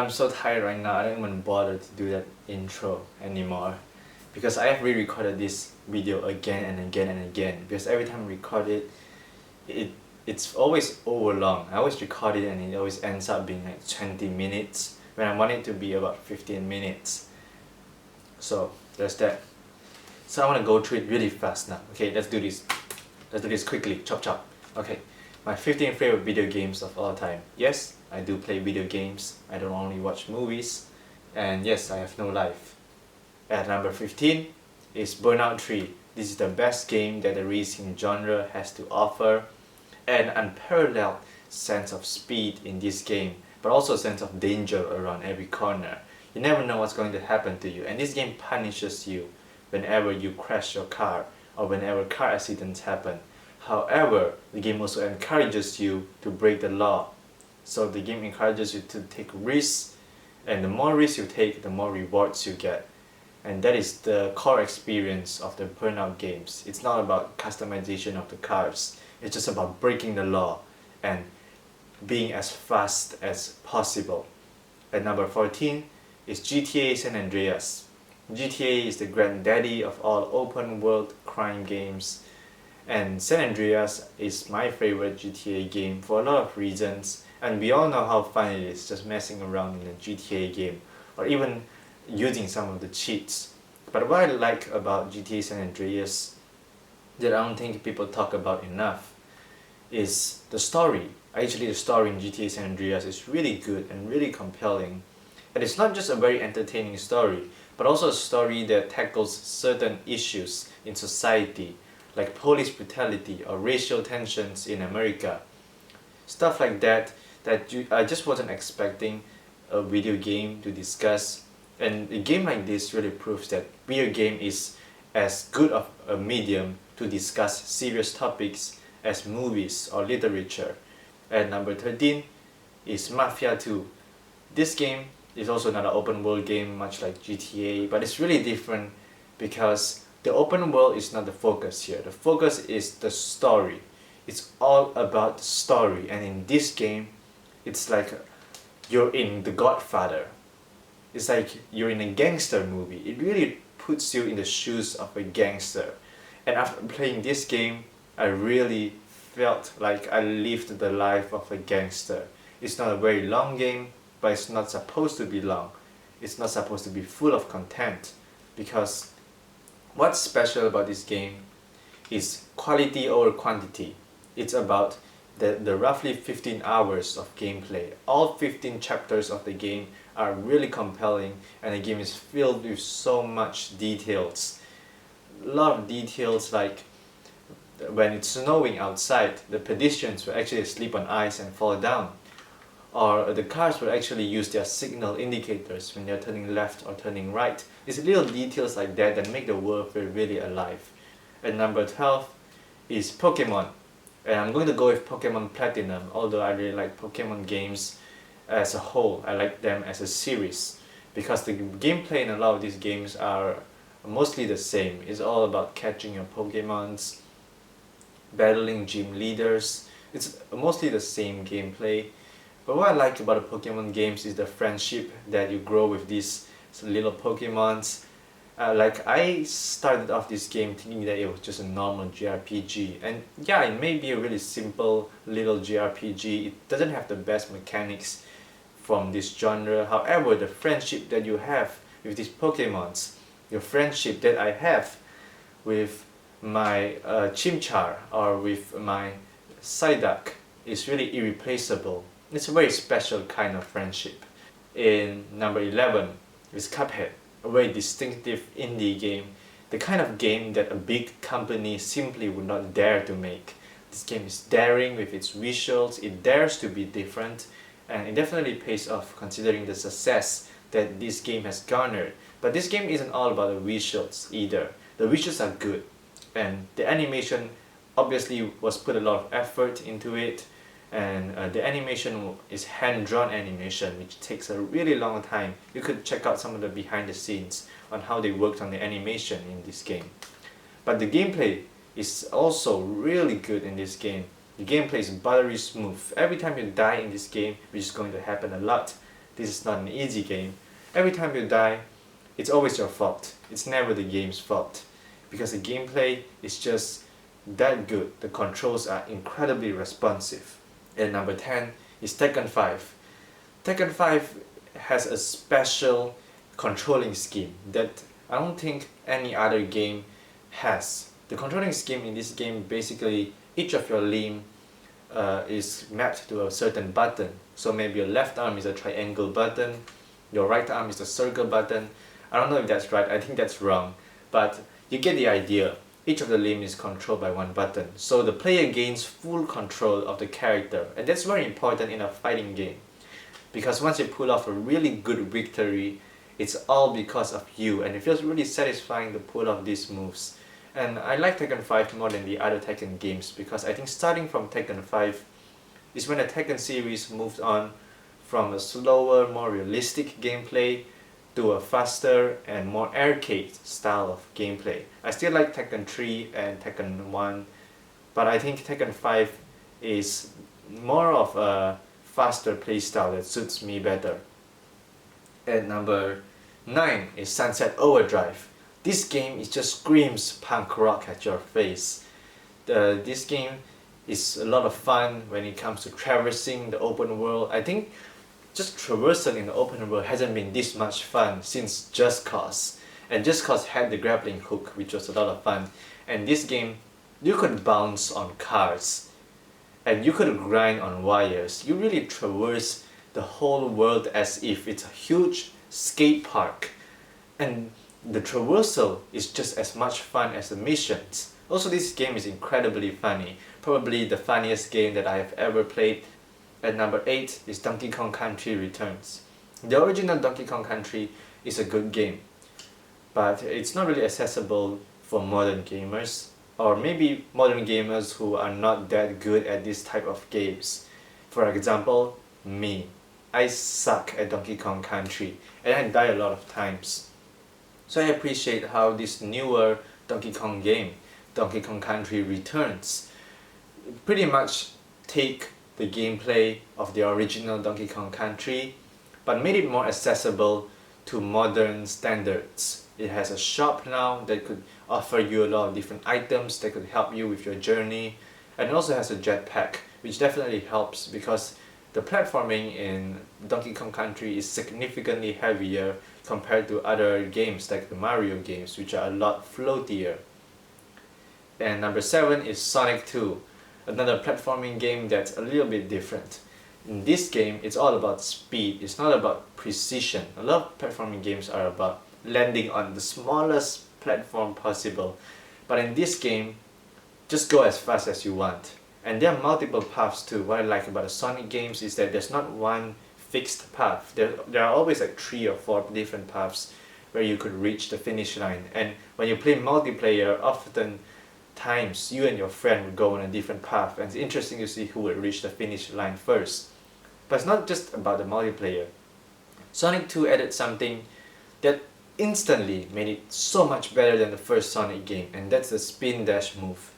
I'm so tired right now, I don't even bother to do that intro anymore because I have re-recorded this video again and again and again because every time I record it's always over long. I always record it and it always ends up being like 20 minutes when I want it to be about 15 minutes. So there's that. So I want to go through it really fast now. Okay, let's do this. Let's do this quickly. Chop chop. Okay, my 15 favorite video games of all time. Yes, I do play video games. I don't only watch movies. And yes, I have no life. At number 15 is Burnout 3. This is the best game that the racing genre has to offer. An unparalleled sense of speed in this game, but also a sense of danger around every corner. You never know what's going to happen to you, and this game punishes you whenever you crash your car or whenever car accidents happen. However, the game also encourages you to break the law. So the game encourages you to take risks, and the more risks you take, the more rewards you get. And that is the core experience of the Burnout games. It's not about customization of the cars. It's just about breaking the law and being as fast as possible. At number 14 is GTA San Andreas. GTA is the granddaddy of all open world crime games, and San Andreas is my favorite GTA game for a lot of reasons, and we all know how fun it is just messing around in a GTA game or even using some of the cheats. But what I like about GTA San Andreas that I don't think people talk about enough is the story. Actually, the story in GTA San Andreas is really good and really compelling. And it's not just a very entertaining story, but also a story that tackles certain issues in society, like police brutality or racial tensions in America. Stuff like that I just wasn't expecting a video game to discuss. And a game like this really proves that video game is as good of a medium to discuss serious topics as movies or literature. At number 13 is Mafia 2. This game is also another open world game much like GTA, but it's really different because the open world is not the focus here. The focus is the story. It's all about the story, and in this game it's like you're in The Godfather. It's like you're in a gangster movie. It really puts you in the shoes of a gangster. And after playing this game, I really felt like I lived the life of a gangster. It's not a very long game, but it's not supposed to be long. It's not supposed to be full of content, because what's special about this game is quality over quantity. It's about the roughly 15 hours of gameplay. All 15 chapters of the game are really compelling, and the game is filled with so much details. A lot of details, like when it's snowing outside, the pedestrians will actually slip on ice and fall down. Or the cars will actually use their signal indicators when they're turning left or turning right. It's little details like that that make the world feel really alive. And number 12 is Pokemon. And I'm going to go with Pokemon Platinum, although I really like Pokemon games as a whole. I like them as a series because the gameplay in a lot of these games are mostly the same. It's all about catching your Pokemons, battling gym leaders. It's mostly the same gameplay. But what I like about the Pokemon games is the friendship that you grow with these little Pokemons. Like I started off this game thinking that it was just a normal JRPG, and yeah, it may be a really simple little JRPG. It doesn't have the best mechanics from this genre. However, the friendship that you have with these Pokemons, your friendship that I have with my Chimchar or with my Psyduck is really irreplaceable. It's a very special kind of friendship. In number 11 is Cuphead, a very distinctive indie game, the kind of game that a big company simply would not dare to make. This game is daring with its visuals, it dares to be different, and it definitely pays off considering the success that this game has garnered. But this game isn't all about the visuals either. The visuals are good, and the animation obviously was put a lot of effort into it, and the animation is hand-drawn animation, which takes a really long time. You could check out some of the behind the scenes on how they worked on the animation in this game. But the gameplay is also really good in this game. The gameplay is buttery smooth. Every time you die in this game, which is going to happen a lot, this is not an easy game. Every time you die, it's always your fault. It's never the game's fault. Because the gameplay is just that good. The controls are incredibly responsive. And number 10 is Tekken 5. Tekken 5 has a special controlling scheme that I don't think any other game has. The controlling scheme in this game, basically each of your limb is mapped to a certain button. So maybe your left arm is a triangle button, your right arm is a circle button. I don't know if that's right, I think that's wrong, but you get the idea. Each of the limb is controlled by one button, so the player gains full control of the character, and that's very important in a fighting game. Because once you pull off a really good victory, it's all because of you, and it feels really satisfying to pull off these moves. And I like Tekken 5 more than the other Tekken games because I think starting from Tekken 5 is when the Tekken series moved on from a slower, more realistic gameplay to a faster and more arcade style of gameplay. I still like Tekken 3 and Tekken 1, but I think Tekken 5 is more of a faster playstyle that suits me better. And number 9 is Sunset Overdrive. This game is just screams punk rock at your face. This game is a lot of fun when it comes to traversing the open world. I think just traversal in the open world hasn't been this much fun since Just Cause. And Just Cause had the grappling hook, which was a lot of fun. And this game, you could bounce on cars and you could grind on wires. You really traverse the whole world as if it's a huge skate park. And the traversal is just as much fun as the missions. Also, this game is incredibly funny. Probably the funniest game that I have ever played. At number 8 is Donkey Kong Country Returns. The original Donkey Kong Country is a good game, but it's not really accessible for modern gamers, or maybe modern gamers who are not that good at this type of games. For example, me. I suck at Donkey Kong Country and I die a lot of times. So I appreciate how this newer Donkey Kong game, Donkey Kong Country Returns, pretty much take the gameplay of the original Donkey Kong Country but made it more accessible to modern standards. It has a shop now that could offer you a lot of different items that could help you with your journey, and it also has a jetpack, which definitely helps because the platforming in Donkey Kong Country is significantly heavier compared to other games like the Mario games, which are a lot floatier. And number 7 is Sonic 2, another platforming game that's a little bit different. In this game, it's all about speed, it's not about precision. A lot of platforming games are about landing on the smallest platform possible, but in this game, just go as fast as you want. And there are multiple paths too. What I like about the Sonic games is that there's not one fixed path. There are always like 3 or 4 different paths where you could reach the finish line. And when you play multiplayer, often times you and your friend would go on a different path, and it's interesting to see who would reach the finish line first. But it's not just about the multiplayer. Sonic 2 added something that instantly made it so much better than the first Sonic game, and that's the spin dash move.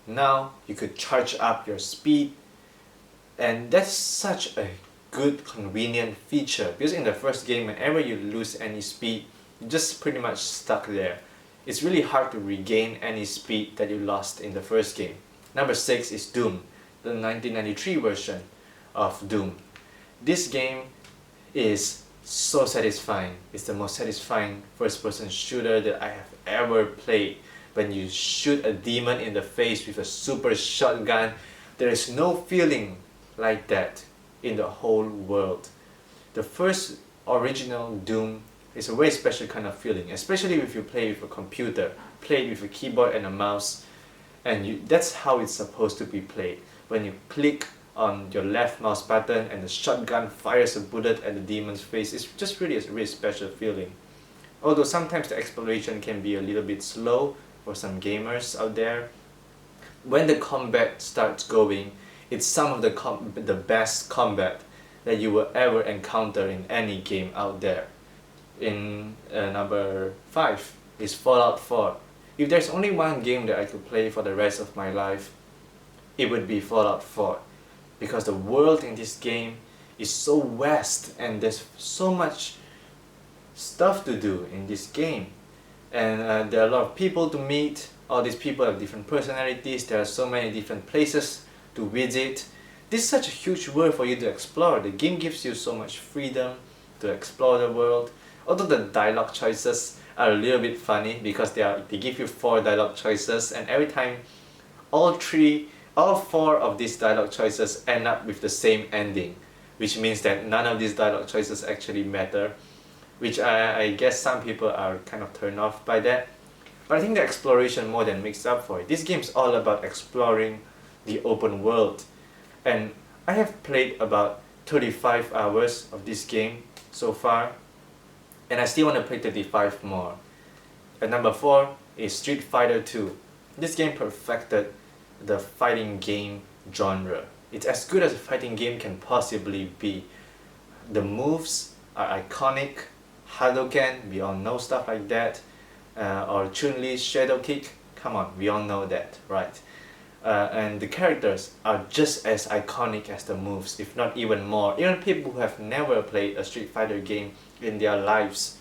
Now you could charge up your speed, and that's such a good convenient feature because in the first game, whenever you lose any speed, you're just pretty much stuck there. It's really hard to regain any speed that you lost in the first game. Number 6 is Doom, the 1993 version of Doom. This game is so satisfying. It's the most satisfying first-person shooter that I have ever played. When you shoot a demon in the face with a super shotgun, there is no feeling like that in the whole world. The first original Doom is a very special kind of feeling, especially if you play with a computer, play with a keyboard and a mouse, and that's how it's supposed to be played. When you click on your left mouse button and the shotgun fires a bullet at the demon's face, it's just really a really special feeling. Although sometimes the exploration can be a little bit slow for some gamers out there, when the combat starts going, it's some of the best combat that you will ever encounter in any game out there. In number 5 is Fallout 4. If there's only one game that I could play for the rest of my life, it would be Fallout 4, because the world in this game is so vast and there's so much stuff to do in this game, and there are a lot of people to meet. All these people have different personalities. There are so many different places to visit. This is such a huge world for you to explore. The game gives you so much freedom to explore the world. Although the dialogue choices are a little bit funny because they give you 4 dialogue choices, and every time all 4 of these dialogue choices end up with the same ending, which means that none of these dialogue choices actually matter, which I guess some people are kind of turned off by that. But I think the exploration more than makes up for it. This game is all about exploring the open world, and I have played about 35 hours of this game so far, and I still want to play 35 more. And number 4 is Street Fighter 2. This game perfected the fighting game genre. It's as good as a fighting game can possibly be. The moves are iconic. Hadouken, we all know stuff like that. Or Chun-Li's Shadow Kick, come on, we all know that, right? And the characters are just as iconic as the moves, if not even more. Even people who have never played a Street Fighter game in their lives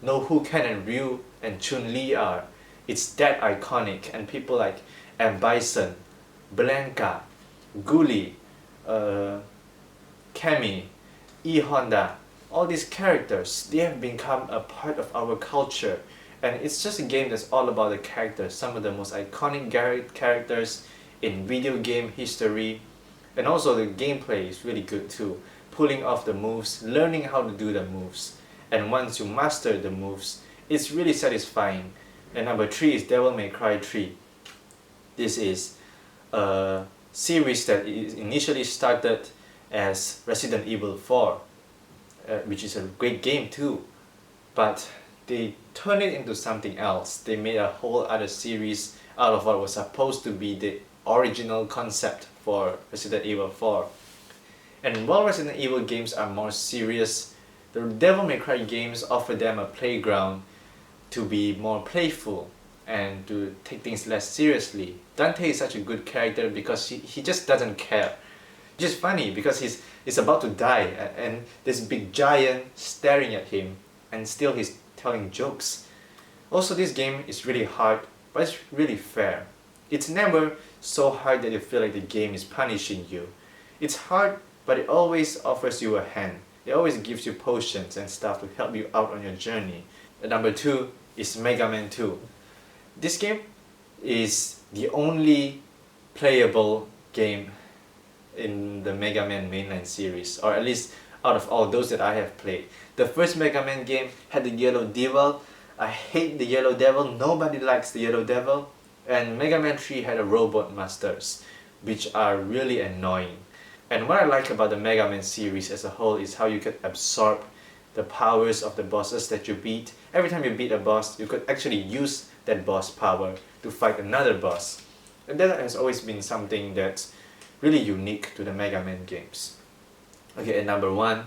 know who Ken and Ryu and Chun-Li are. It's that iconic, and people like M. Bison, Blanka, Guli, Cammy, E. Honda, all these characters, they have become a part of our culture. And it's just a game that's all about the characters, some of the most iconic characters in video game history. And also the gameplay is really good too, pulling off the moves, learning how to do the moves. And once you master the moves, it's really satisfying. And number 3 is Devil May Cry 3. This is a series that initially started as Resident Evil 4, which is a great game too, but they turned it into something else. They made a whole other series out of what was supposed to be the original concept for Resident Evil 4. And while Resident Evil games are more serious, the Devil May Cry games offer them a playground to be more playful and to take things less seriously. Dante is such a good character because he just doesn't care. It's just funny because he's about to die, and this big giant staring at him, and still he's telling jokes. Also, this game is really hard, but it's really fair. It's never so hard that you feel like the game is punishing you. It's hard, but it always offers you a hand. It always gives you potions and stuff to help you out on your journey. And number 2 is Mega Man 2. This game is the only playable game in the Mega Man mainline series, or at least out of all those that I have played. The first Mega Man game had the Yellow Devil. I hate the Yellow Devil, nobody likes the Yellow Devil. And Mega Man 3 had a Robot Masters, which are really annoying. And what I like about the Mega Man series as a whole is how you could absorb the powers of the bosses that you beat. Every time you beat a boss, you could actually use that boss power to fight another boss. And that has always been something that's really unique to the Mega Man games. Okay, and number 1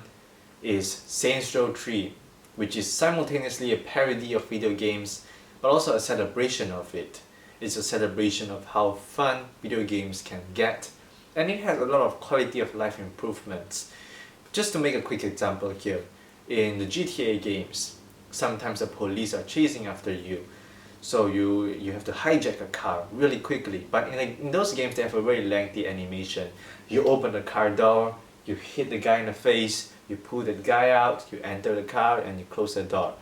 is Saints Row 3, which is simultaneously a parody of video games, but also a celebration of it. It's a celebration of how fun video games can get, and it has a lot of quality of life improvements. Just to make a quick example here, in the GTA games, sometimes the police are chasing after you, so you have to hijack a car really quickly. But in those games, they have a very lengthy animation. You open the car door, you hit the guy in the face, you pull that guy out, you enter the car, and you close the door.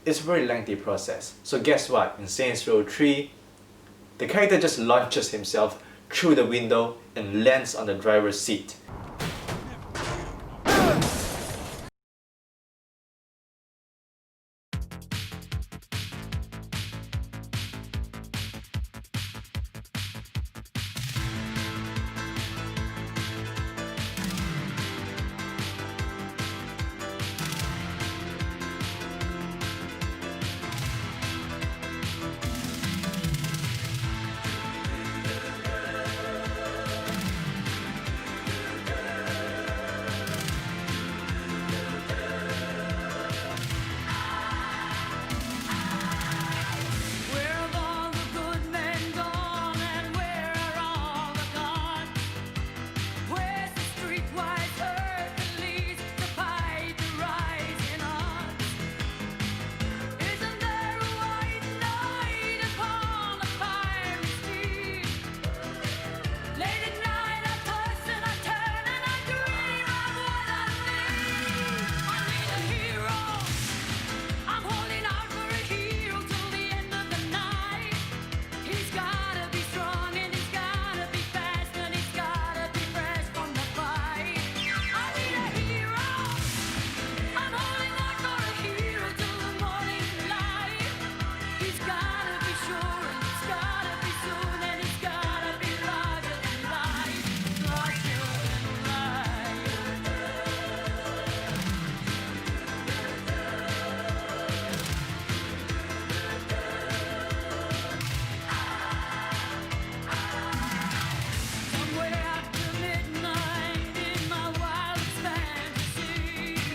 It's a very lengthy process. So guess what? In Saints Row 3, the character just launches himself through the window and lands on the driver's seat.